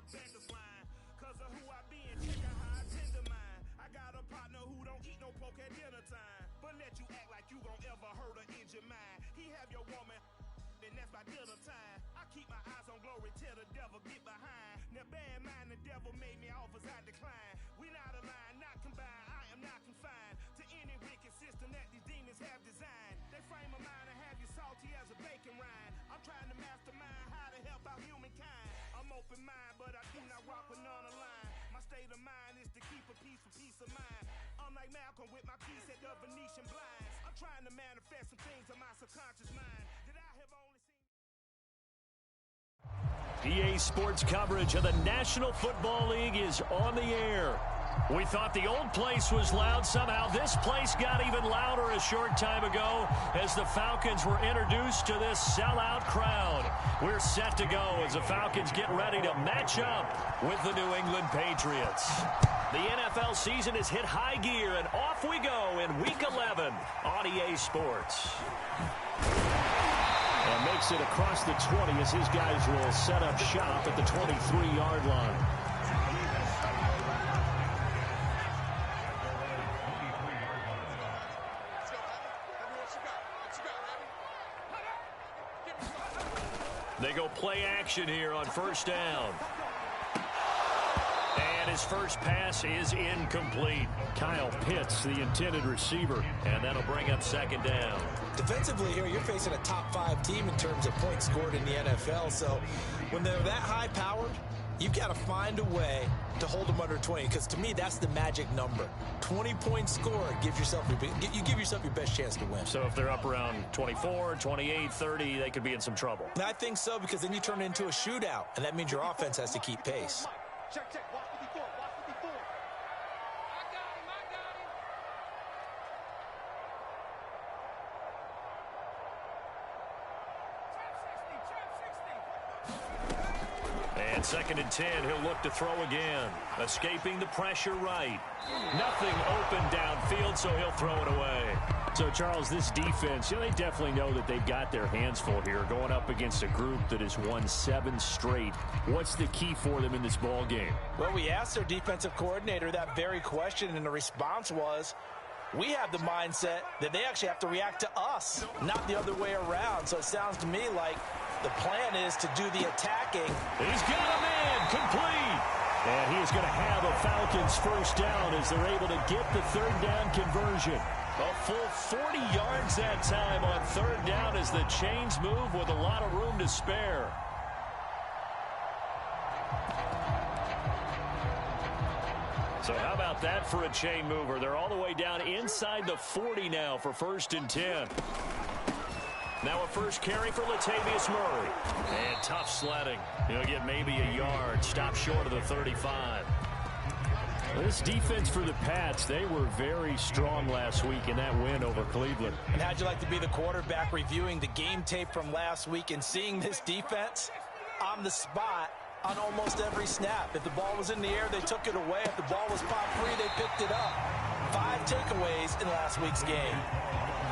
Cause of who I be and check out how I tend to mine. I got a partner who don't eat no pork at dinner time, but let you act like you gon' ever hurt or injure mine. He have your woman, and that's by dinner time. I keep my eyes on glory till the devil get behind. Now bear in mind the devil made me offers I decline. We not aligned, not combined, I am not confined to any wicked system that these demons have designed. They frame a mind and have you salty as a bacon rind. I'm trying to mastermind how to help out humankind. I'm open mind, but I do not rock with none aligned. My state of mind is to keep a peace for peace of mind. I'm like Malcolm with my piece at the Venetian blinds. I'm trying to manifest some things in my subconscious mind that I have only seen. PA Sports coverage of the National Football League is on the air. We thought the old place was loud. Somehow this place got even louder a short time ago as the Falcons were introduced to this sellout crowd. We're set to go as the Falcons get ready to match up with the New England Patriots. The NFL season has hit high gear, and off we go in Week 11 on EA Sports. And makes it across the 20 as his guys will set up shop at the 23-yard line. They go play action here on first down. And his first pass is incomplete. Kyle Pitts, the intended receiver, and that'll bring up second down. Defensively here, you're facing a top-5 team in terms of points scored in the NFL. So when they're that high-powered, you've got to find a way to hold them under 20, because to me, that's the magic number. 20-point score, you give yourself your best chance to win. So if they're up around 24, 28, 30, they could be in some trouble. And I think so, because then you turn it into a shootout, and that means your offense has to keep pace. Check. Watch the before. I got him. And second and 10, he'll look to throw again. Escaping the pressure right. Nothing open downfield, so he'll throw it away. So, Charles, this defense, they definitely know that they've got their hands full here, going up against a group that has won 7 straight. What's the key for them in this ball game? Well, we asked their defensive coordinator that very question, and the response was, we have the mindset that they actually have to react to us, not the other way around. So it sounds to me like the plan is to do the attacking. He's got him in, complete. And he is going to have a Falcons first down as they're able to get the third down conversion. A full 40 yards that time on third down as the chains move with a lot of room to spare. So how about that for a chain mover? They're all the way down inside the 40 now for first and 10. Now a first carry for Latavius Murray. And tough sledding. He'll get maybe a yard. Stop short of the 35. This defense for the Pats, they were very strong last week in that win over Cleveland. And how'd you like to be the quarterback reviewing the game tape from last week and seeing this defense on the spot on almost every snap? If the ball was in the air, they took it away. If the ball was pop free, they picked it up. 5 takeaways in last week's game.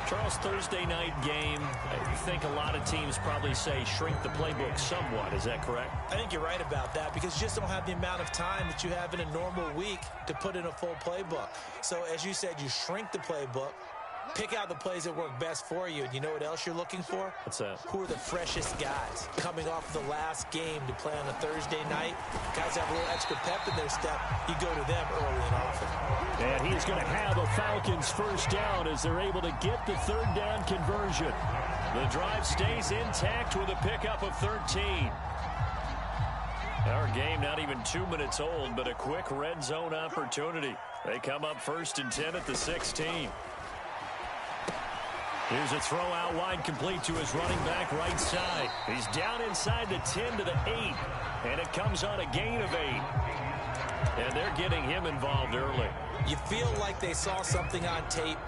Charles, Thursday night game, I think a lot of teams probably say shrink the playbook somewhat. Is that correct? I think you're right about that, because you just don't have the amount of time that you have in a normal week to put in a full playbook. So as you said, you shrink the playbook, pick out the plays that work best for you. And you know what else you're looking for? What's that? Who are the freshest guys coming off the last game to play on a Thursday night? Guys have a little extra pep in their step. You go to them early and often. And he's going to have a Falcons first down as they're able to get the third down conversion. The drive stays intact with a pickup of 13. Our game not even 2 minutes old, but a quick red zone opportunity. They come up first and 10 at the 16. Here's a throw out wide, complete to his running back right side. He's down inside the 10 to the 8, and it comes on a gain of 8. And they're getting him involved early. You feel like they saw something on tape,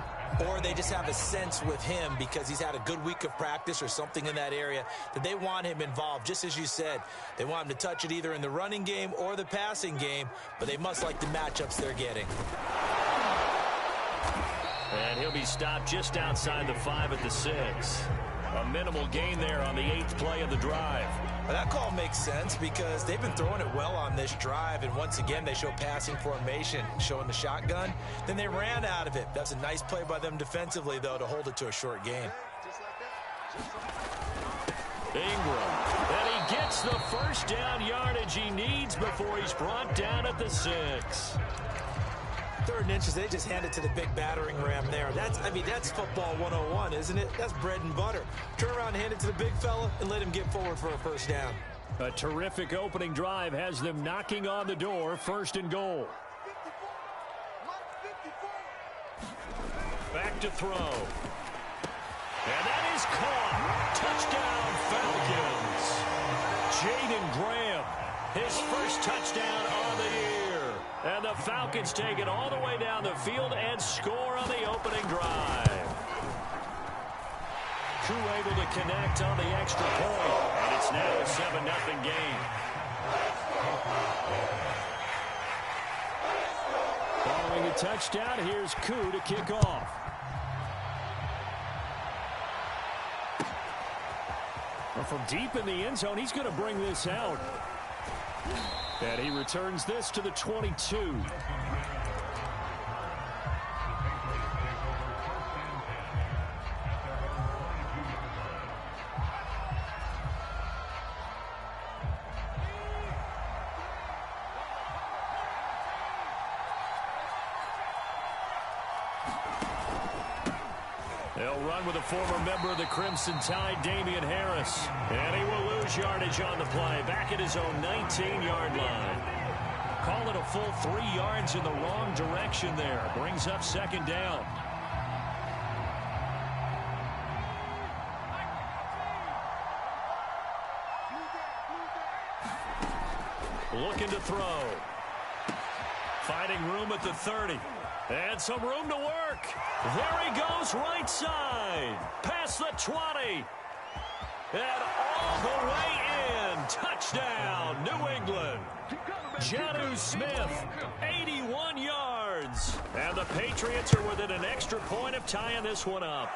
or they just have a sense with him because he's had a good week of practice or something in that area that they want him involved. Just as you said, they want him to touch it either in the running game or the passing game, but they must like the matchups they're getting. And he'll be stopped just outside the 5 at the 6. A minimal gain there on the 8th play of the drive. Well, that call makes sense because they've been throwing it well on this drive, and once again they show passing formation, showing the shotgun. Then they ran out of it. That's a nice play by them defensively, though, to hold it to a short gain. Ingram, and he gets the first down yardage he needs before he's brought down at the 6. 3rd and inches, they just hand it to the big battering ram there. That's football 101, isn't it? That's bread and butter. Turn around and hand it to the big fella and let him get forward for a first down. A terrific opening drive has them knocking on the door, 1st and goal. Back to throw. And that is caught. Touchdown, Falcons. Jaden Graham, his first touchdown on the year. And the Falcons take it all the way down the field and score on the opening drive. Crew able to connect on the extra point. And it's now a 7-0 game. Following a touchdown, here's Koo to kick off. Well, from deep in the end zone, he's going to bring this out. And he returns this to the 22. They'll run with a former member of the Crimson Tide, Damian Harris. And he will lose yardage on the play, back at his own 19-yard line. Call it a full 3 yards in the wrong direction there. Brings up 2nd down. Looking to throw. Finding room at the 30. And some room to work. There he goes, right side. Past the 20. And all the way in. Touchdown, New England. Jonnu Smith, 81 yards. And the Patriots are within an extra point of tying this one up.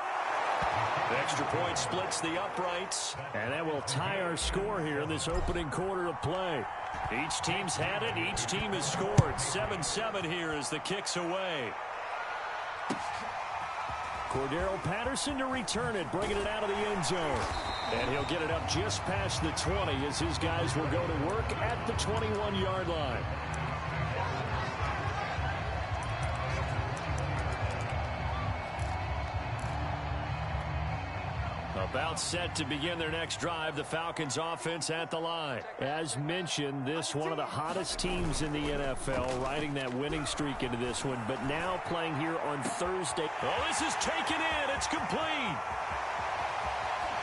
The extra point splits the uprights. And that will tie our score here in this opening quarter of play. Each team's had it. Each team has scored. 7-7 here as the kick's away. Cordero Patterson to return it, bringing it out of the end zone. And he'll get it up just past the 20 as his guys will go to work at the 21-yard line. About set to begin their next drive, the Falcons offense at the line. As mentioned, this one of the hottest teams in the NFL, riding that winning streak into this one, but now playing here on Thursday. Oh, this is taken in. It's complete.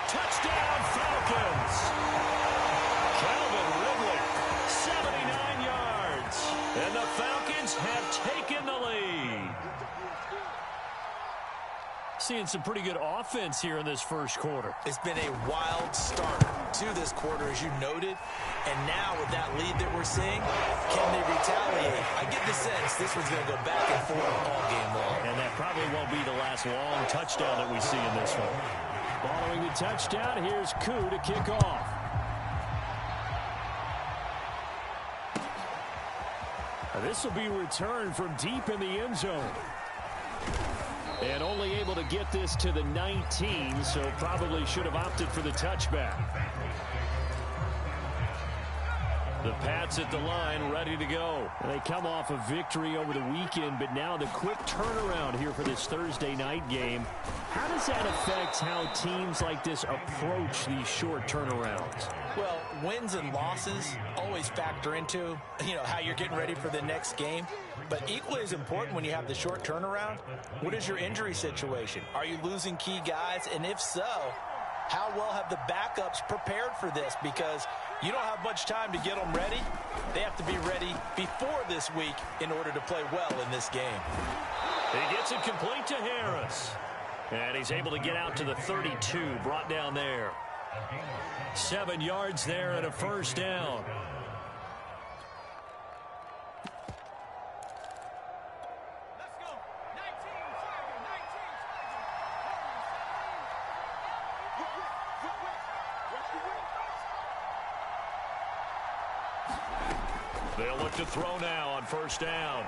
Touchdown, Falcons. Calvin Ridley, 79 yards. And the Falcons have taken the lead. Seeing some pretty good offense here in this first quarter. It's been a wild start to this quarter, as you noted. And now with that lead that we're seeing, can they retaliate? I get the sense this one's going to go back and forth all game long. And that probably won't be the last long touchdown that we see in this one. Following the touchdown, here's Koo to kick off. This will be returned from deep in the end zone. And only able to get this to the 19, so probably should have opted for the touchback. The Pats at the line, ready to go. They come off a victory over the weekend, but now the quick turnaround here for this Thursday night game. How does that affect how teams like this approach these short turnarounds? Well, wins and losses always factor into, how you're getting ready for the next game. But equally as important when you have the short turnaround, what is your injury situation? Are you losing key guys? And if so, how well have the backups prepared for this? Because you don't have much time to get them ready. They have to be ready before this week in order to play well in this game. He gets it complete to Harris. And he's able to get out to the 32, brought down there. 7 yards there and a first down. They'll look to throw now on first down.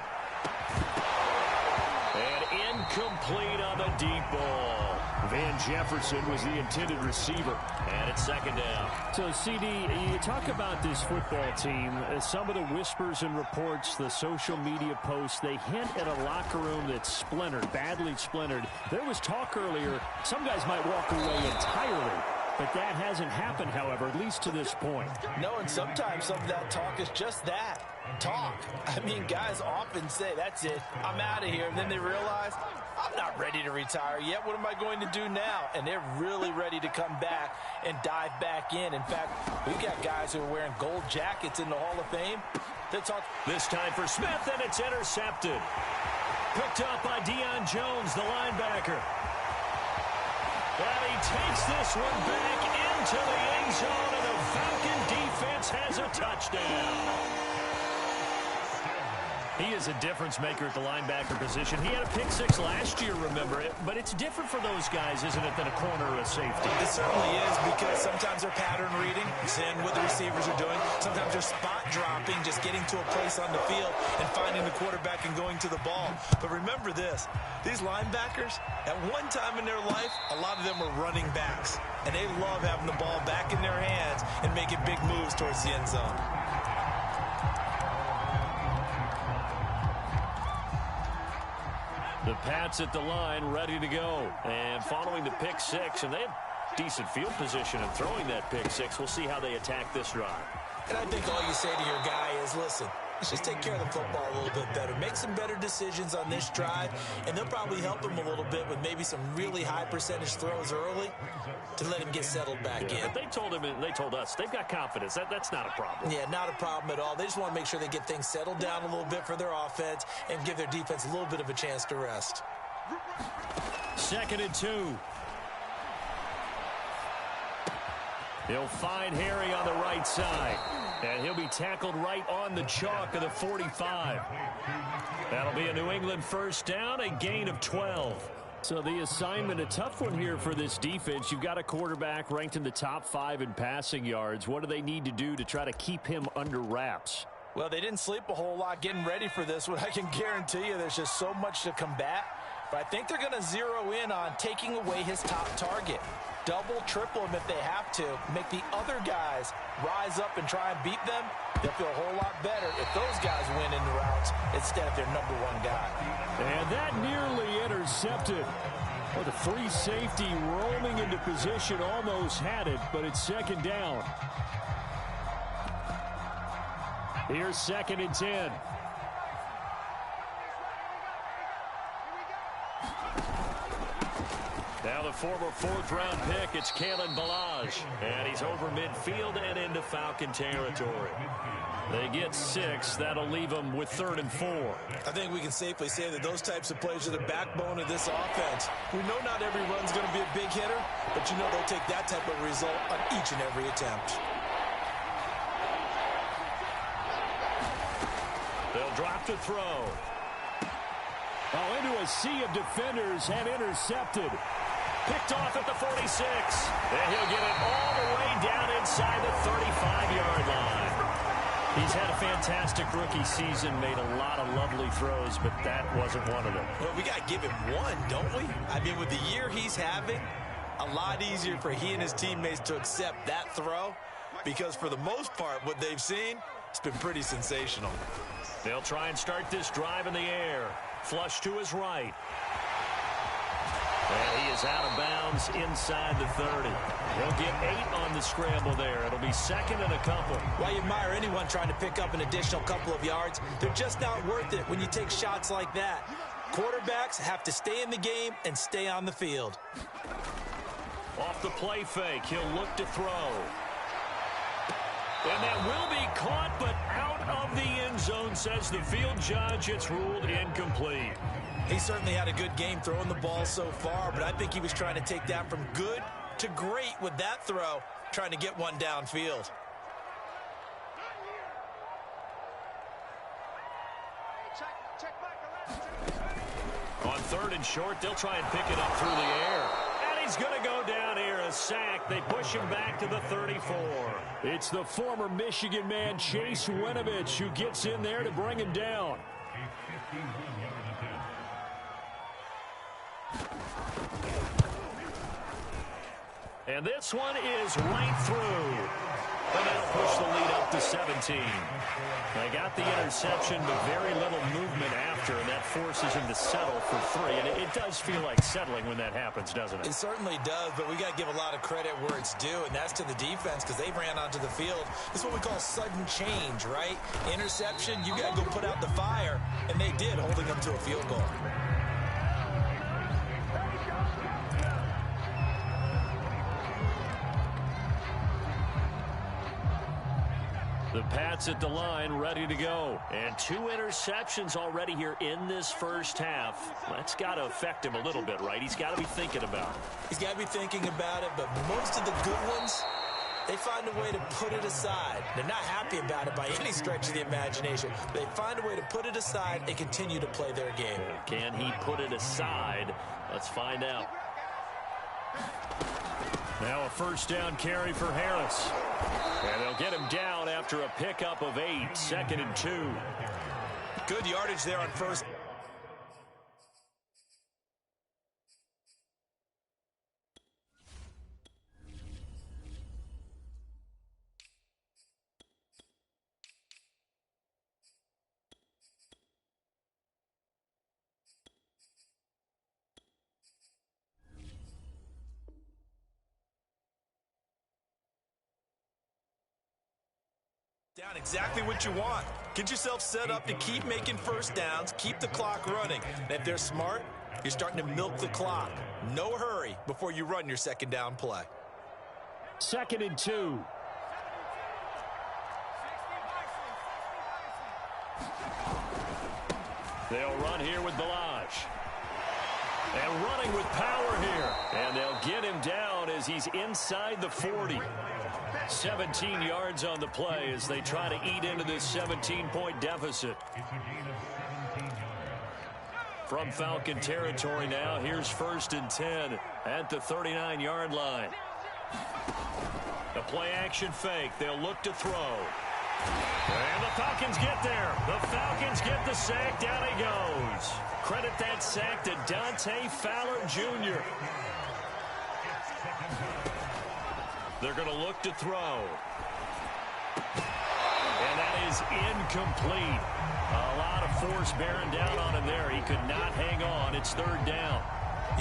And incomplete on the deep ball. Van Jefferson was the intended receiver. And it's second down. So, CD, you talk about this football team. Some of the whispers and reports, the social media posts, they hint at a locker room that's splintered, badly splintered. There was talk earlier, some guys might walk away entirely. But that hasn't happened, however, at least to this point. No, and sometimes some of that talk is just that, talk. I mean, guys often say, that's it, I'm out of here. And then they realize, I'm not ready to retire yet. What am I going to do now? And they're really ready to come back and dive back in. In fact, we've got guys who are wearing gold jackets in the Hall of Fame. This time for Smith, and it's intercepted. Picked up by Deion Jones, the linebacker. And he takes this one back into the end zone, and the Falcon defense has a touchdown. He is a difference maker at the linebacker position. He had a pick six last year, remember it, but it's different for those guys, isn't it, than a corner or a safety? It certainly is, because sometimes they're pattern reading, seeing what the receivers are doing. Sometimes they're spot dropping, just getting to a place on the field and finding the quarterback and going to the ball. But remember this, these linebackers, at one time in their life, a lot of them were running backs, and they love having the ball back in their hands and making big moves towards the end zone. The Pats at the line, ready to go. And following the pick six, and they have decent field position in throwing that pick six. We'll see how they attack this drive. And I think all you say to your guy is, listen, let's just take care of the football a little bit better. Make some better decisions on this drive, and they'll probably help him a little bit with maybe some really high percentage throws early to let him get settled back in. But they told him, and they told us, they've got confidence. That's not a problem. Yeah, not a problem at all. They just want to make sure they get things settled down a little bit for their offense and give their defense a little bit of a chance to rest. 2nd and 2. He'll find Harry on the right side. And he'll be tackled right on the chalk of the 45. That'll be a New England first down, a gain of 12. So the assignment, a tough one here for this defense. You've got a quarterback ranked in the top 5 in passing yards. What do they need to do to try to keep him under wraps? Well, they didn't sleep a whole lot getting ready for this one. I can guarantee you there's just so much to combat. But I think they're going to zero in on taking away his top target. Double, triple him if they have to. Make the other guys rise up and try and beat them. They'll feel a whole lot better if those guys win in the routes instead of their number one guy. And that nearly intercepted. Well, the free safety roaming into position almost had it, but it's second down. Here's 2nd and 10. Now the former 4th-round pick, it's Kalen Ballage. And he's over midfield and into Falcon territory. They get 6. That'll leave them with 3rd and 4. I think we can safely say that those types of plays are the backbone of this offense. We know not every run's going to be a big hitter, but you know they'll take that type of result on each and every attempt. They'll drop to throw. Oh, into a sea of defenders and intercepted. Picked off at the 46. And he'll get it all the way down inside the 35-yard line. He's had a fantastic rookie season, made a lot of lovely throws, but that wasn't one of them. Well, we got to give him one, don't we? I mean, with the year he's having, a lot easier for he and his teammates to accept that throw, because for the most part, what they've seen, it's been pretty sensational. They'll try and start this drive in the air. Flush to his right. And he is out of bounds inside the 30. He'll get 8 on the scramble there. It'll be 2nd and a couple. Why you admire anyone trying to pick up an additional couple of yards? They're just not worth it when you take shots like that. Quarterbacks have to stay in the game and stay on the field. Off the play fake, he'll look to throw. And that will be caught, but out of the end zone, says the field judge. It's ruled incomplete. He certainly had a good game throwing the ball so far, but I think he was trying to take that from good to great with that throw, trying to get one downfield. On 3rd and short, they'll try and pick it up through the air. And he's he's going to go down here, a sack. They push him back to the 34. Sack. They push him back to the 34. It's the former Michigan man, Chase Winovich, who gets in there to bring him down. And this one is right through. And that'll push the lead up to 17. They got the interception, but very little movement after, and that forces him to settle for 3. And it does feel like settling when that happens, doesn't it? It certainly does, but we got to give a lot of credit where it's due, and that's to the defense because they ran onto the field. This is what we call sudden change, right? Interception, you got to go put out the fire, and they did, holding them to a field goal. The Pats at the line, ready to go. And 2 interceptions already here in this first half. That's got to affect him a little bit, right? He's got to be thinking about it. He's got to be thinking about it, but most of the good ones, they find a way to put it aside. They're not happy about it by any stretch of the imagination. They find a way to put it aside and continue to play their game. Can he put it aside? Let's find out. Now a first down carry for Harris. And they'll get him down after a pickup of 8, 2nd and 2. Good yardage there on first. Down exactly what you want. Get yourself set up to keep making first downs, keep the clock running. And if they're smart, you're starting to milk the clock. No hurry before you run your second down play. 2nd and 2. They'll run here with Balaj. And running with power here. And they'll get him down as he's inside the 40. 17 yards on the play as they try to eat into this 17-point deficit. From Falcon territory now, here's 1st and 10 at the 39-yard line. The play-action fake. They'll look to throw. And the Falcons get there. The Falcons get the sack. Down he goes. Credit that sack to Dante Fowler Jr. They're going to look to throw. And that is incomplete. A lot of force bearing down on him there. He could not hang on. It's 3rd down.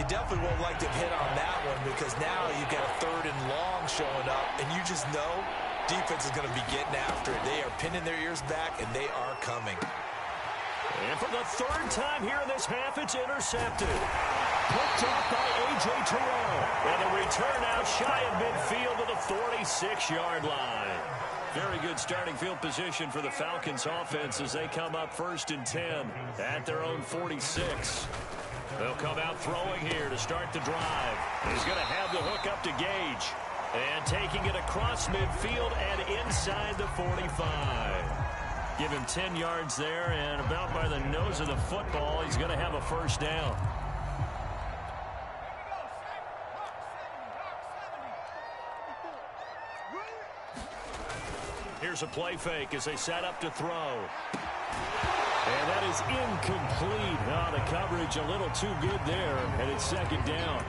You definitely won't like to hit on that one because now you've got a 3rd and long showing up, and you just know defense is going to be getting after it. They are pinning their ears back, and they are coming. And for the 3rd time here in this half, it's intercepted. Picked off by A.J. Terrell. And the return out shy of midfield to the 46-yard line. Very good starting field position for the Falcons offense as they come up 1st and 10 at their own 46. They'll come out throwing here to start the drive. He's going to have the hook up to Gage. And taking it across midfield and inside the 45. Give him 10 yards there, and about by the nose of the football, he's going to have a first down. Here's a play fake as they set up to throw. And that is incomplete. Oh, the coverage a little too good there, and it's 2nd down.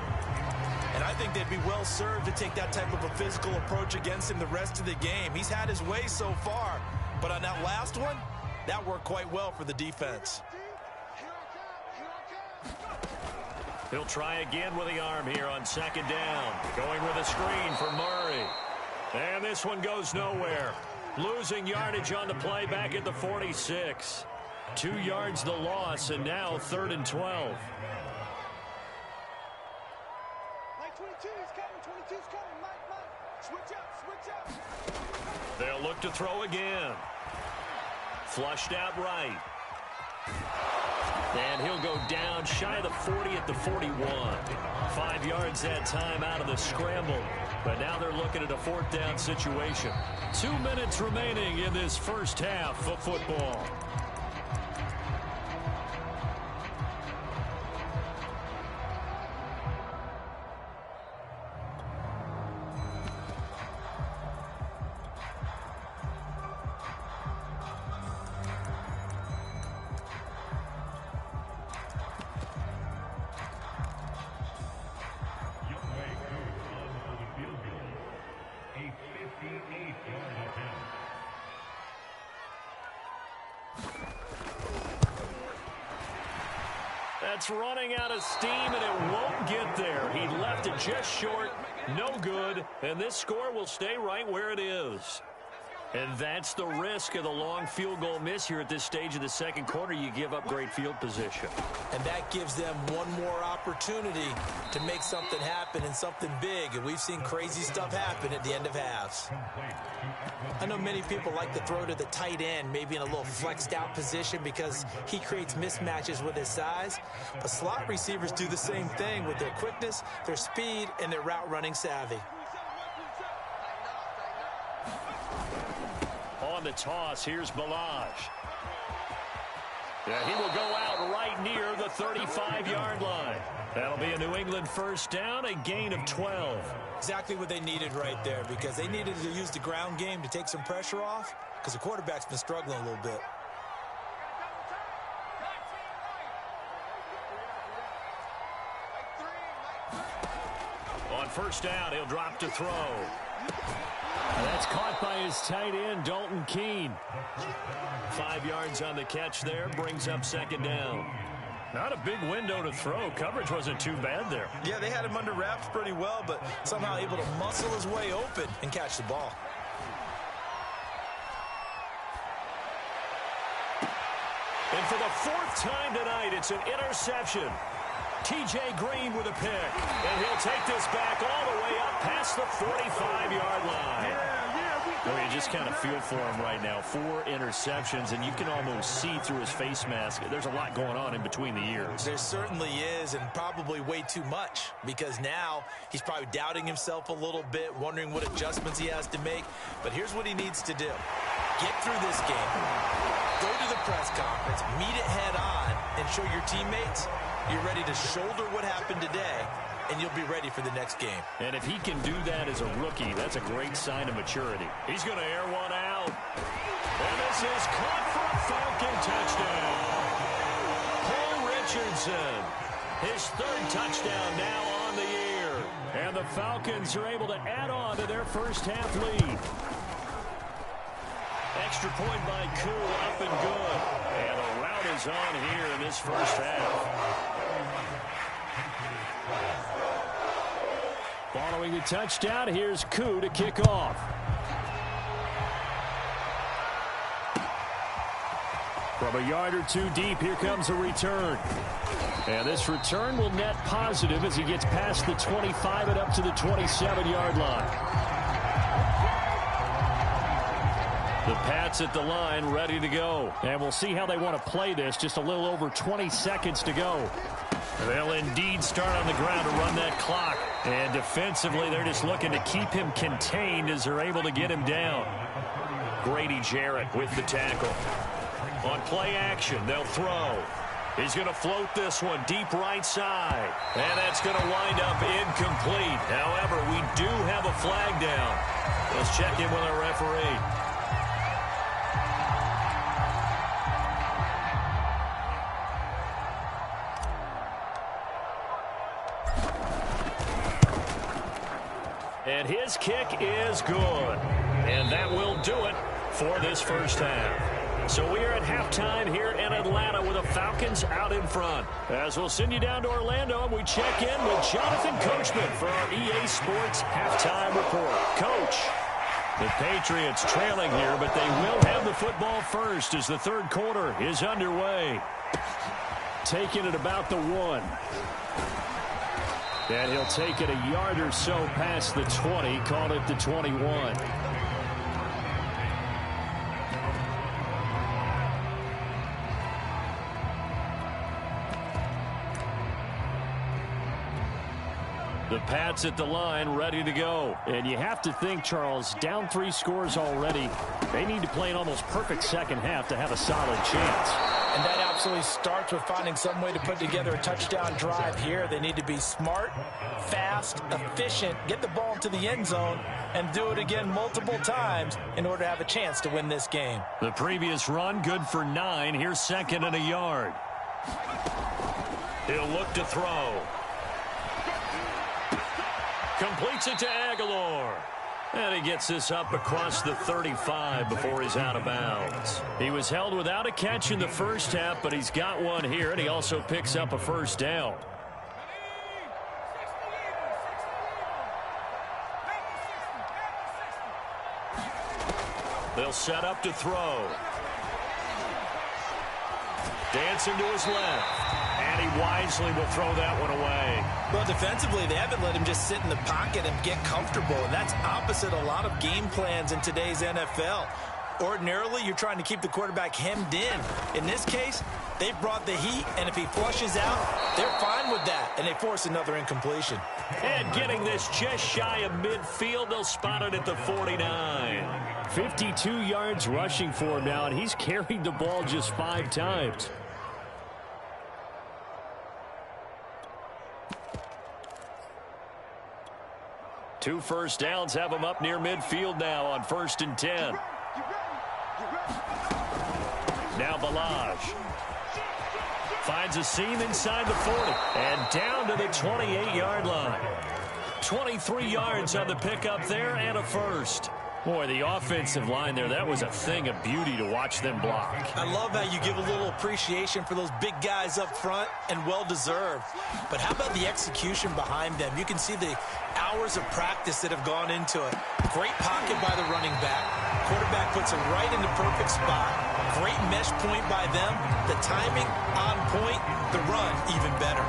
And I think they'd be well served to take that type of a physical approach against him the rest of the game. He's had his way so far, but on that last one, that worked quite well for the defense. He'll try again with the arm here on 2nd down. Going with a screen for Murray. And this one goes nowhere. Losing yardage on the play back at the 46. 2 yards the loss, and now 3rd and 12. They'll look to throw again. Flushed out right. And he'll go down shy of the 40 at the 41. 5 yards that time out of the scramble. But now they're looking at a 4th down situation. 2 minutes remaining in this first half of football. That's running out of steam, and it won't get there. He left it just short. No good. And this score will stay right where it is. And that's the risk of the long field goal miss here at this stage of the second quarter. You give up great field position. And that gives them one more opportunity to make something happen and something big. And we've seen crazy stuff happen at the end of halves. I know many people like to throw to the tight end, maybe in a little flexed out position because he creates mismatches with his size. But slot receivers do the same thing with their quickness, their speed, and their route running savvy. On the toss, here's Balazs. Yeah, he will go out right near the 35-yard line. That'll be a New England first down, a gain of 12. Exactly what they needed right there, because they needed to use the ground game to take some pressure off, because the quarterback's been struggling a little bit. On first down, he'll drop to throw. That's caught by his tight end, Dalton Keene. 5 yards on the catch there, brings up second down. Not a big window to throw. Coverage wasn't too bad there. Yeah, they had him under wraps pretty well, but somehow able to muscle his way open and catch the ball. And for the fourth time tonight, it's an interception. T.J. Green with a pick. And he'll take this back all the way up past the 45-yard line. I mean, you just kind of feel for him right now. 4 interceptions, and you can almost see through his face mask. There's a lot going on in between the ears. There certainly is, and probably way too much, because now he's probably doubting himself a little bit, wondering what adjustments he has to make. But here's what he needs to do. Get through this game, go to the press conference, meet it head on, and show your teammates you're ready to shoulder what happened today, and you'll be ready for the next game. And if he can do that as a rookie, that's a great sign of maturity. He's going to air one out. And this is caught for a Falcon touchdown. Paul Richardson, his 3rd touchdown now on the year. And the Falcons are able to add on to their first half lead. Extra point by Koo, up and good. And a rout is on here in this first half. Following the touchdown, here's Koo to kick off. From a yard or two deep, here comes a return. And this return will net positive as he gets past the 25 and up to the 27-yard line. The Pats at the line, ready to go. And we'll see how they want to play this. Just a little over 20 seconds to go. They'll indeed start on the ground to run that clock. And defensively, they're just looking to keep him contained as they're able to get him down. Grady Jarrett with the tackle. On play action, they'll throw. He's going to float this one deep right side. And that's going to wind up incomplete. However, we do have a flag down. Let's check in with our referee. And his kick is good. And that will do it for this first half. So we are at halftime here in Atlanta with the Falcons out in front. As we'll send you down to Orlando, and we check in with Jonathan Coachman for our EA Sports halftime report. Coach, the Patriots trailing here, but they will have the football first as the third quarter is underway. Taking it about the 1. And he'll take it a yard or so past the 20, call it the 21. The Pats at the line, ready to go. And you have to think, Charles, down 3 scores already. They need to play an almost perfect second half to have a solid chance. And that absolutely starts with finding some way to put together a touchdown drive here. They need to be smart, fast, efficient, get the ball into the end zone, and do it again multiple times in order to have a chance to win this game. The previous run, good for 9. Here's 2nd and a yard. He'll look to throw. Completes it to Aguilar. And he gets this up across the 35 before he's out of bounds. He was held without a catch in the first half, but he's got one here, and he also picks up a first down. They'll set up to throw. Dancing to his left. And he wisely will throw that one away. Well, defensively, they haven't let him just sit in the pocket and get comfortable, and that's opposite a lot of game plans in today's NFL. Ordinarily, you're trying to keep the quarterback hemmed in. In this case, they brought the heat, and if he flushes out, they're fine with that, and they force another incompletion. And getting this just shy of midfield, they'll spot it at the 49. 52 yards rushing for him now, and he's carried the ball just 5 times. Two first downs have him up near midfield now on 1st and 10. Now Balaj finds a seam inside the 40 and down to the 28-yard line. 23 yards on the pickup there and a first. Boy, the offensive line there, that was a thing of beauty to watch them block. I love how you give a little appreciation for those big guys up front, and well-deserved. But how about the execution behind them? You can see the hours of practice that have gone into it. Great pocket by the running back. Quarterback puts him right in the perfect spot. Great mesh point by them. The timing on point. The run even better.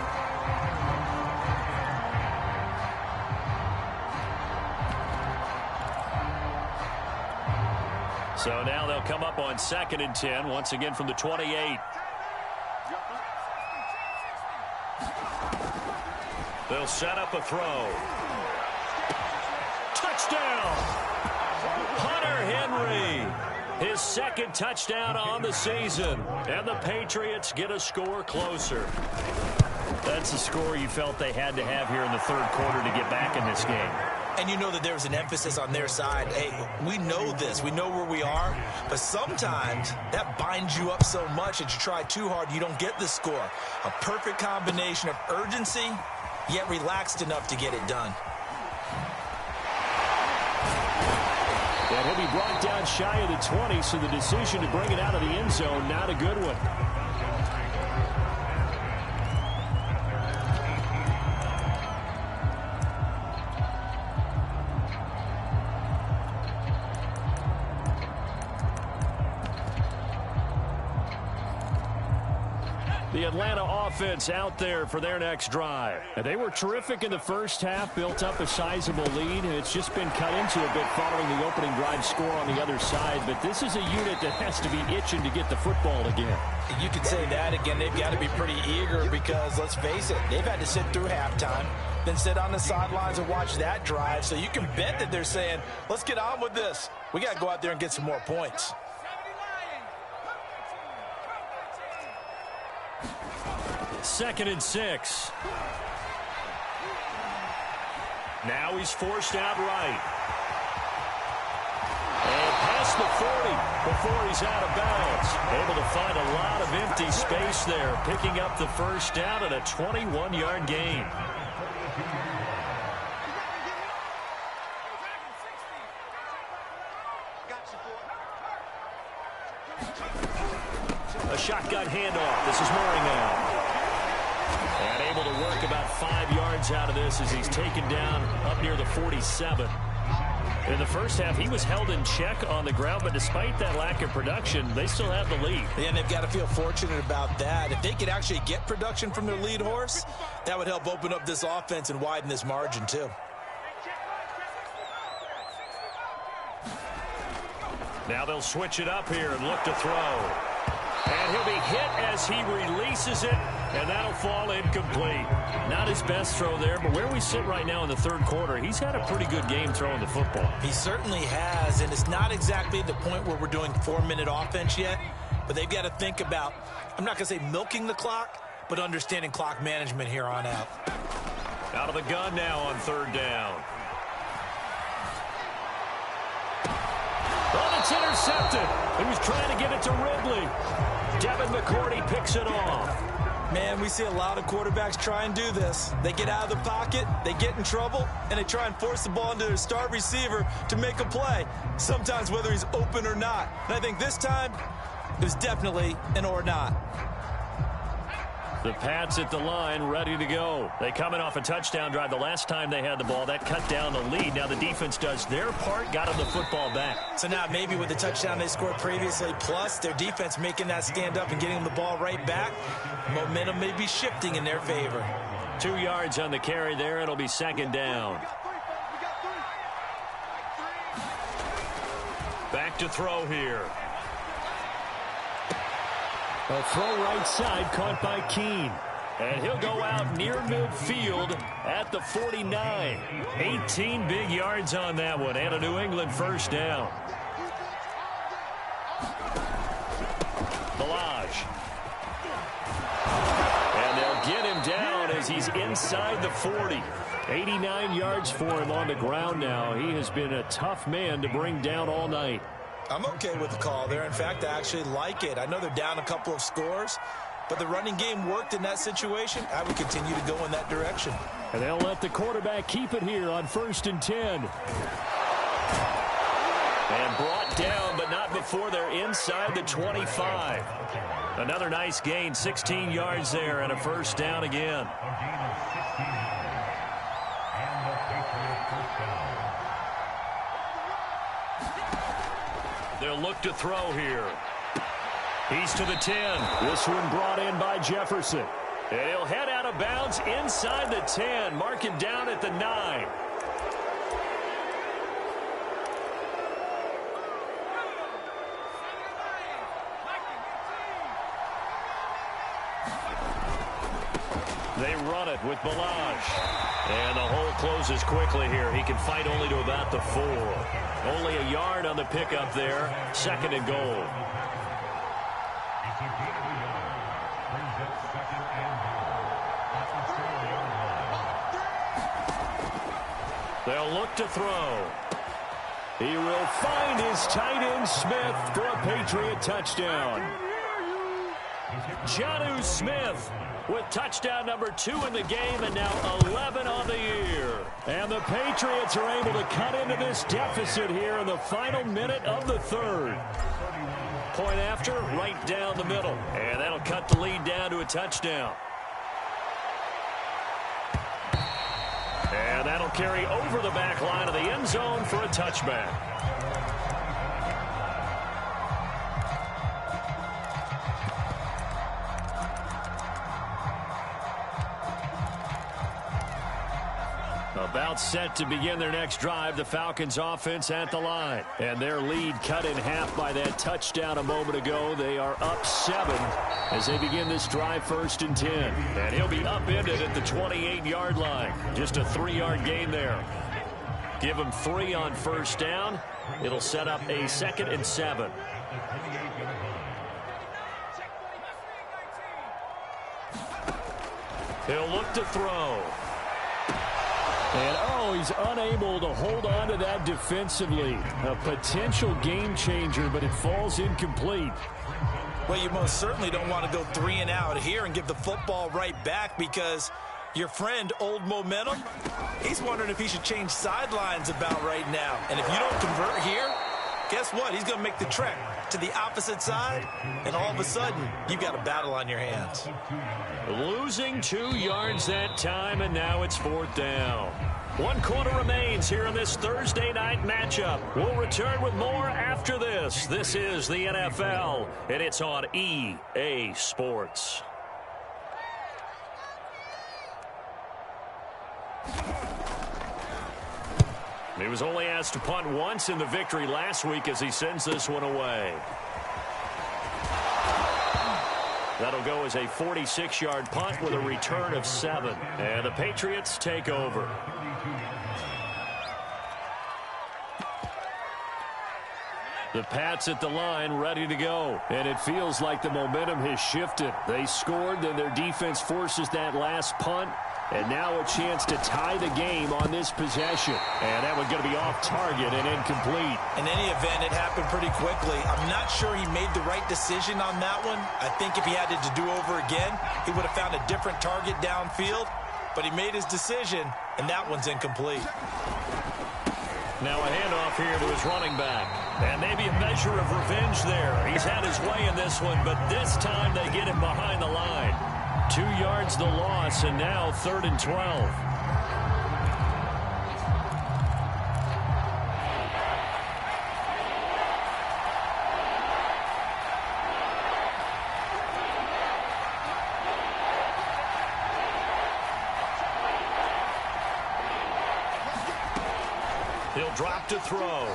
So now they'll come up on 2nd and 10, once again from the 28. They'll set up a throw. Touchdown! Hunter Henry, his 2nd touchdown on the season. And the Patriots get a score closer. That's a score you felt they had to have here in the 3rd quarter to get back in this game. And you know that there was an emphasis on their side. Hey, we know this. We know where we are. But sometimes that binds you up so much that you try too hard, you don't get the score. A perfect combination of urgency, yet relaxed enough to get it done. And he'll be brought down shy of the 20, so the decision to bring it out of the end zone, not a good one. The Atlanta offense out there for their next drive. And they were terrific in the first half, built up a sizable lead. It's just been cut into a bit following the opening drive score on the other side. But this is a unit that has to be itching to get the football again. You could say that again. They've got to be pretty eager because, let's face it, they've had to sit through halftime, then sit on the sidelines and watch that drive. So you can bet that they're saying, let's get on with this. We got to go out there and get some more points. Second and 6. Now he's forced out right. And past the 40 before he's out of bounds. Able to find a lot of empty space there, picking up the first down at a 21-yard gain. A shotgun handoff. This is Moringham. And able to work about 5 yards out of this as he's taken down up near the 47. In the first half, he was held in check on the ground, but despite that lack of production, they still have the lead. Yeah, and they've got to feel fortunate about that. If they could actually get production from their lead horse, that would help open up this offense and widen this margin too. Now they'll switch it up here and look to throw. And he'll be hit as he releases it, and that'll fall incomplete. Not his best throw there, but where we sit right now in the 3rd quarter, he's had a pretty good game throwing the football. He certainly has, and it's not exactly the point where we're doing 4-minute offense yet, but they've got to think about, I'm not going to say milking the clock, but understanding clock management here on out. Out of the gun now on 3rd down. Oh, it's intercepted. He was trying to get it to Ridley. Devin McCourty picks it off. Man, we see a lot of quarterbacks try and do this. They get out of the pocket, they get in trouble, and they try and force the ball into their star receiver to make a play, sometimes whether he's open or not. And I think this time, it was definitely an or not. The Pats at the line, ready to go. They coming off a touchdown drive the last time they had the ball. That cut down the lead. Now the defense does their part, got them the football back. So now maybe with the touchdown they scored previously, plus their defense making that stand up and getting them the ball right back, momentum may be shifting in their favor. 2 yards on the carry there. It'll be second down. Back to throw here. A throw right side caught by Keene. And he'll go out near midfield at the 49. 18 big yards on that one, and a New England first down. Ballage. And they'll get him down as he's inside the 40. 89 yards for him on the ground now. He has been a tough man to bring down all night. I'm okay with the call there. In fact, I actually like it. I know they're down a couple of scores, but the running game worked in that situation. I would continue to go in that direction. And they'll let the quarterback keep it here on 1st and 10. And brought down, but not before they're inside the 25. Another nice gain, 16 yards there, and a first down again. They'll look to throw here. He's to the 10. This one brought in by Jefferson. And he'll head out of bounds inside the 10. Mark him down at the 9. They run it with Ballage. And the hole closes quickly here. He can fight only to about the 4. Only a yard on the pickup there. 2nd and goal. They'll look to throw. He will find his tight end Smith for a Patriot touchdown. Jonnu Smith with touchdown number 2 in the game, and now 11 on the year. And the Patriots are able to cut into this deficit here in the final minute of the 3rd. Point after, right down the middle. And that'll cut the lead down to a touchdown. And that'll carry over the back line of the end zone for a touchback. About set to begin their next drive, the Falcons offense at the line. And their lead cut in half by that touchdown a moment ago. They are up 7 as they begin this drive 1st and 10. And he'll be upended at the 28-yard line. Just a 3-yard gain there. Give him 3 on first down. It'll set up a 2nd and 7. He'll look to throw. And, he's unable to hold on to that defensively. A potential game changer, but it falls incomplete. Well, you most certainly don't want to go 3 and out here and give the football right back, because your friend, Old Momentum, he's wondering if he should change sidelines about right now. And if you don't convert here, guess what? He's going to make the trek to the opposite side, and all of a sudden, you've got a battle on your hands. Losing 2 yards that time, and now it's 4th down. 1 quarter remains here in this Thursday night matchup. We'll return with more after this. This is the NFL, and it's on EA Sports. He was only asked to punt once in the victory last week as he sends this one away. That'll go as a 46-yard punt with a return of 7. And the Patriots take over. The Pats at the line, ready to go. And it feels like the momentum has shifted. They scored, then their defense forces that last punt. And now a chance to tie the game on this possession. And that one's going to be off target and incomplete. In any event, it happened pretty quickly. I'm not sure he made the right decision on that one. I think if he had it to do over again, he would have found a different target downfield. But he made his decision, and that one's incomplete. Now a handoff here to his running back. And maybe a measure of revenge there. He's had his way in this one, but this time they get him behind the line. 2 yards the loss, and now 3rd and 12. He'll drop to throw.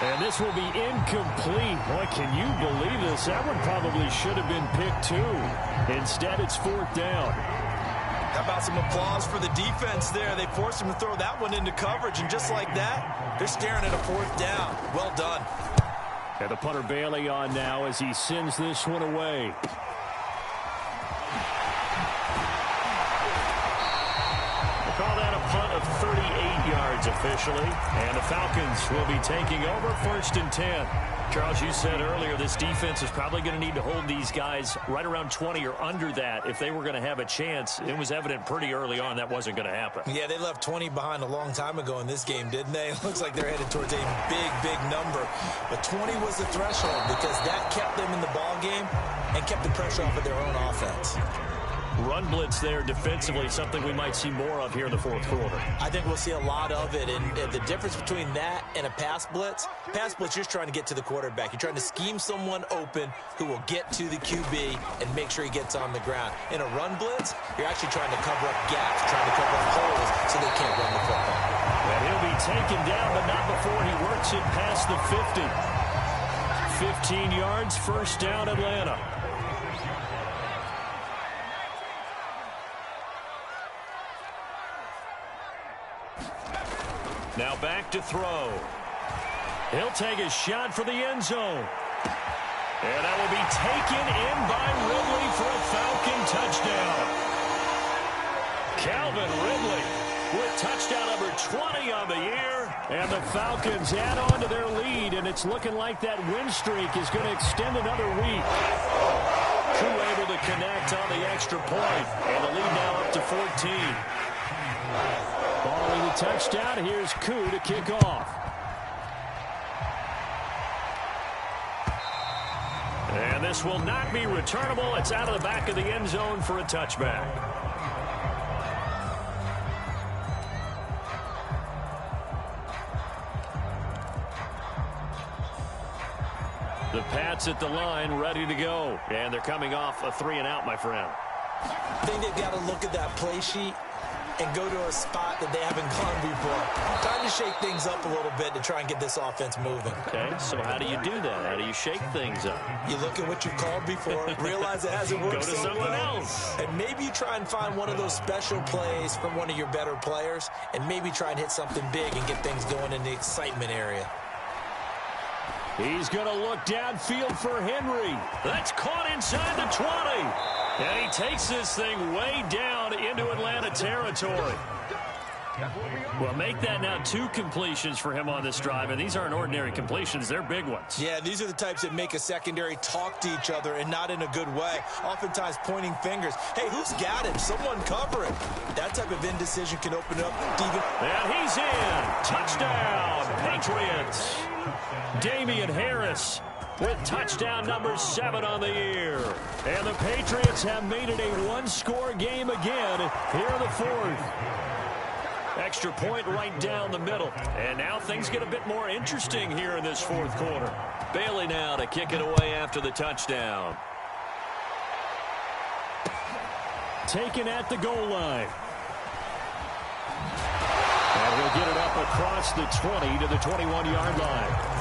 And this will be incomplete. Boy, can you believe this? That one probably should have been picked too. Instead, it's 4th down. How about some applause for the defense there? They forced him to throw that one into coverage, and just like that, they're staring at a 4th down. Well done. And the punter Bailey on now as he sends this one away. Call that a punt of 38 yards officially. And the Falcons will be taking over 1st and 10. Charles, you said earlier this defense is probably going to need to hold these guys right around 20 or under that if they were going to have a chance. It was evident pretty early on that wasn't going to happen. Yeah, they left 20 behind a long time ago in this game, didn't they? It looks like they're headed towards a big, big number. But 20 was the threshold because that kept them in the ball game and kept the pressure off of their own offense. Run blitz there defensively, something we might see more of here in the 4th quarter. I think we'll see a lot of it, and the difference between that and a pass blitz, you're just trying to get to the quarterback. You're trying to scheme someone open who will get to the QB and make sure he gets on the ground. In a run blitz, you're actually trying to cover up gaps, trying to cover up holes so they can't run the football. And he'll be taken down, but not before he works it past the 50. 15 yards, 1st down, Atlanta. Now back to throw. He'll take a shot for the end zone. And that will be taken in by Ridley for a Falcon touchdown. Calvin Ridley with touchdown number 20 on the year. And the Falcons add on to their lead, and it's looking like that win streak is going to extend another week. Koo able to connect on the extra point, and the lead now up to 14. Following the touchdown, here's Koo to kick off. And this will not be returnable. It's out of the back of the end zone for a touchback. The Pats at the line, ready to go. And they're coming off a 3-and-out, my friend. I think they've got to look at that play sheet and go to a spot that they haven't gone before. Time to shake things up a little bit to try and get this offense moving. Okay, so how do you do that? How do you shake things up? You look at what you've called before, realize it hasn't worked so so well, else. And maybe you try and find one of those special plays from one of your better players, and maybe try and hit something big and get things going in the excitement area. He's going to look downfield for Henry. That's caught inside the 20. And he takes this thing way down into Atlanta territory. Well, make that now 2 completions for him on this drive, and these aren't ordinary completions. They're big ones. Yeah, these are the types that make a secondary talk to each other and not in a good way. Oftentimes pointing fingers. Hey, who's got him? Someone cover him. That type of indecision can open up even. And he's in. Touchdown, Patriots. Damian Harris with touchdown number 7 on the year. And the Patriots have made it a 1-score game again here in the 4th. Extra point right down the middle. And now things get a bit more interesting here in this 4th quarter. Bailey now to kick it away after the touchdown. Taken at the goal line. And we'll get it up across the 20 to the 21-yard line.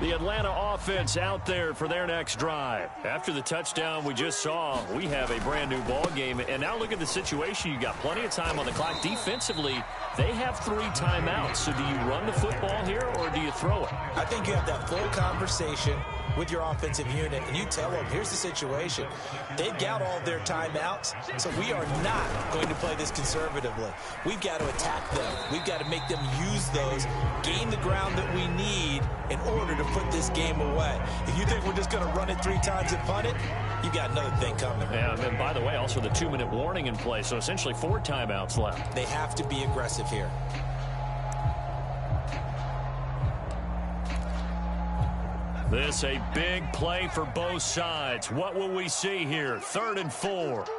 The Atlanta offense out there for their next drive. After the touchdown we just saw, we have a brand new ball game. And now look at the situation. You got plenty of time on the clock. Defensively, they have 3 timeouts. So do you run the football here or do you throw it? I think you have that full conversation with your offensive unit, and you tell them, here's the situation. They've got all their timeouts, so we are not going to play this conservatively. We've got to attack them. We've got to make them use those, gain the ground that we need in order to put this game away. If you think we're just going to run it 3 times and punt it, you got another thing coming. Yeah, and by the way, also the 2-minute warning in place, so essentially 4 timeouts left. They have to be aggressive here. This a big play for both sides. What will we see here? 3rd and 4. You don't want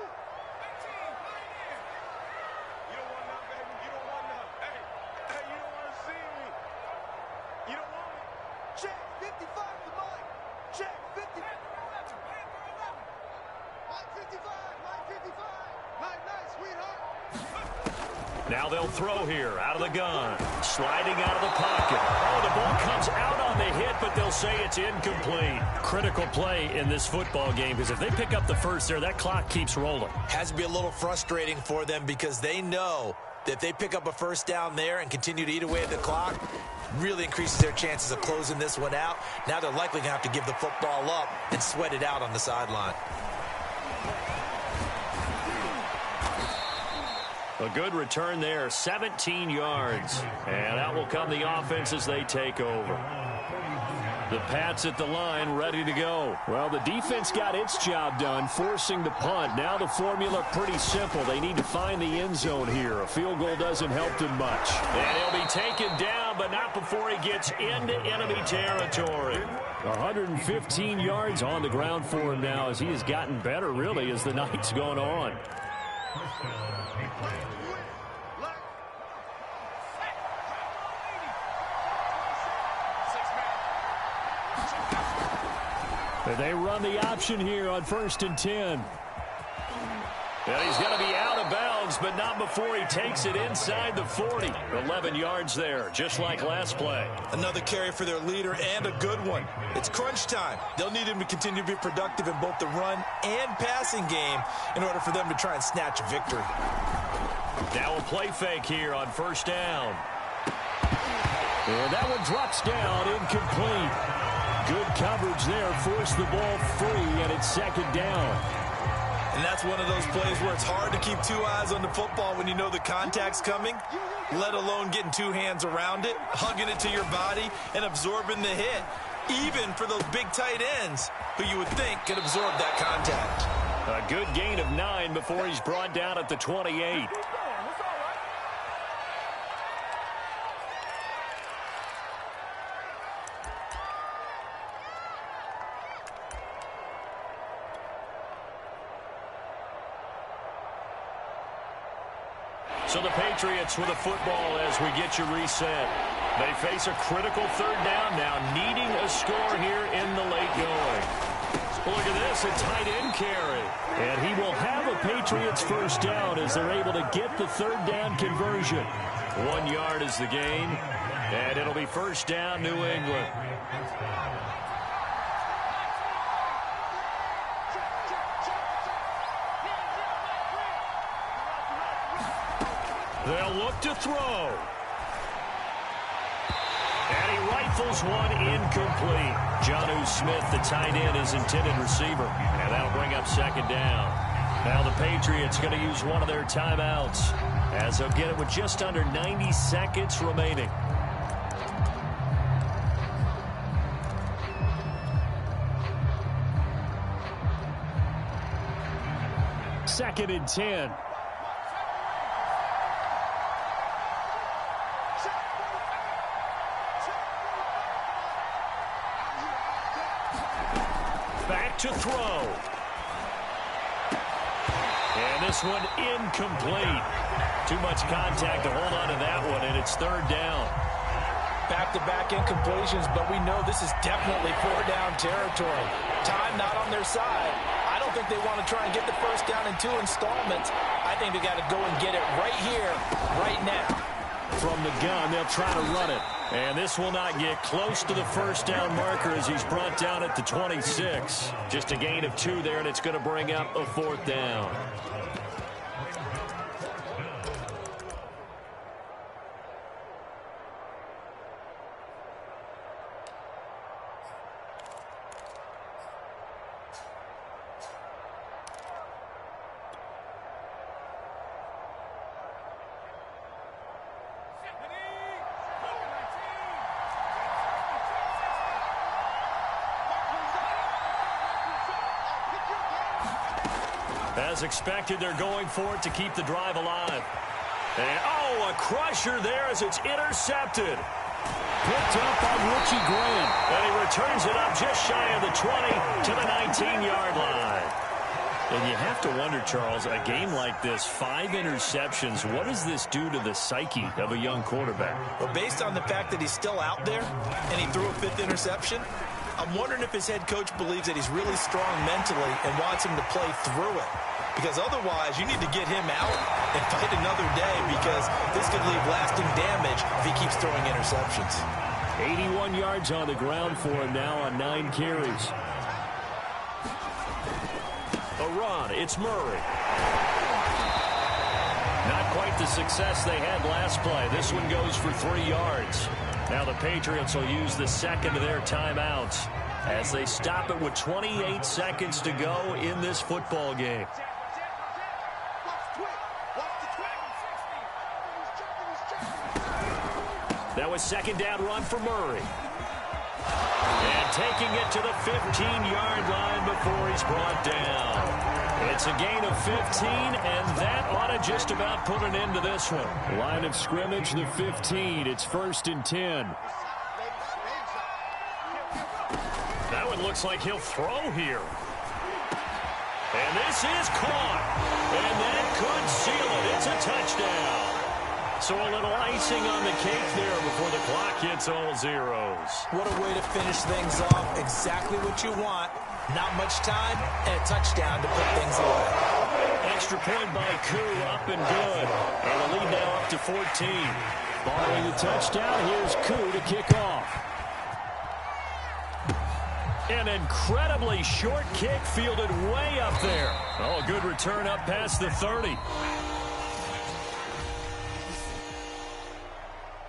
none, baby. You don't want none. Hey, you don't want to see me. You don't want me. Check 55 to Mike. Check 50. Mike 55. Mike 55. Nice, sweetheart. Now they'll throw here out of the gun. Sliding out of the pocket. Oh, the ball comes out on the hit, but they'll say it's incomplete. Critical play in this football game because if they pick up the first there, that clock keeps rolling. Has to be a little frustrating for them because they know that if they pick up a first down there and continue to eat away at the clock, really increases their chances of closing this one out. Now they're likely going to have to give the football up and sweat it out on the sideline. A good return there, 17 yards. And out will come the offense as they take over. The Pats at the line, ready to go. Well, the defense got its job done, forcing the punt. Now the formula pretty simple. They need to find the end zone here. A field goal doesn't help them much. And he'll be taken down, but not before he gets into enemy territory. 115 yards on the ground for him now as he has gotten better, really, as the night's gone on. They run the option here on 1st and 10. And he's going to be out of bounds, but not before he takes it inside the 40. 11 yards there, just like last play. Another carry for their leader and a good one. It's crunch time. They'll need him to continue to be productive in both the run and passing game in order for them to try and snatch a victory. Now a play fake here on 1st down. And that one drops down, incomplete. Good coverage there, forced the ball free, and it's 2nd down. And that's one of those plays where it's hard to keep 2 eyes on the football when you know the contact's coming, let alone getting 2 hands around it, hugging it to your body, and absorbing the hit, even for those big tight ends who you would think could absorb that contact. A good gain of 9 before he's brought down at the 28. So the Patriots with a football as we get you reset. They face a critical 3rd down now, needing a score here in the late going. Look at this, a tight end carry. And he will have a Patriots 1st down as they're able to get the 3rd down conversion. 1 yard is the gain, and it'll be 1st down, New England. They'll look to throw. And he rifles one incomplete. Jonnu Smith, the tight end, is intended receiver. And that'll bring up 2nd down. Now the Patriots going to use one of their timeouts as they'll get it with just under 90 seconds remaining. Second and 10. To throw. And this one incomplete. Too much contact to hold on to that one, and it's 3rd down. Back-to-back incompletions, but we know this is definitely 4th down territory. Time not on their side. I don't think they want to try and get the 1st down in 2 installments. I think they got to go and get it right here, right now. From the gun, they'll try to run it. And this will not get close to the first down marker as he's brought down at the 26. Just a gain of 2 there, and it's going to bring up a 4th down. As expected, they're going for it to keep the drive alive. And, oh, a crusher there as it's intercepted. Picked up by Richie Graham. And he returns it up just shy of the 20 to the 19-yard line. And you have to wonder, Charles, a game like this, 5 interceptions, what does this do to the psyche of a young quarterback? Well, based on the fact that he's still out there and he threw a 5th interception, I'm wondering if his head coach believes that he's really strong mentally and wants him to play through it. Because otherwise, you need to get him out and fight another day because this could leave lasting damage if he keeps throwing interceptions. 81 yards on the ground for him now on 9 carries. A run. It's Murray. Not quite the success they had last play. This one goes for 3 yards. Now the Patriots will use the second of their timeouts as they stop it with 28 seconds to go in this football game. That was second down run for Murray. And taking it to the 15-yard line before he's brought down. It's a gain of 15, and that ought to just about put an end to this one. Line of scrimmage, the 15. It's 1st and 10. That one looks like he'll throw here. And this is caught. And that could seal it. It's a touchdown. So a little icing on the cake there before the clock hits all zeros. What a way to finish things off. Exactly what you want. Not much time and a touchdown to put things away. Extra point by Koo, up and good. And the lead now up to 14. Following the touchdown, here's Koo to kick off. An incredibly short kick fielded way up there. Oh, good return up past the 30.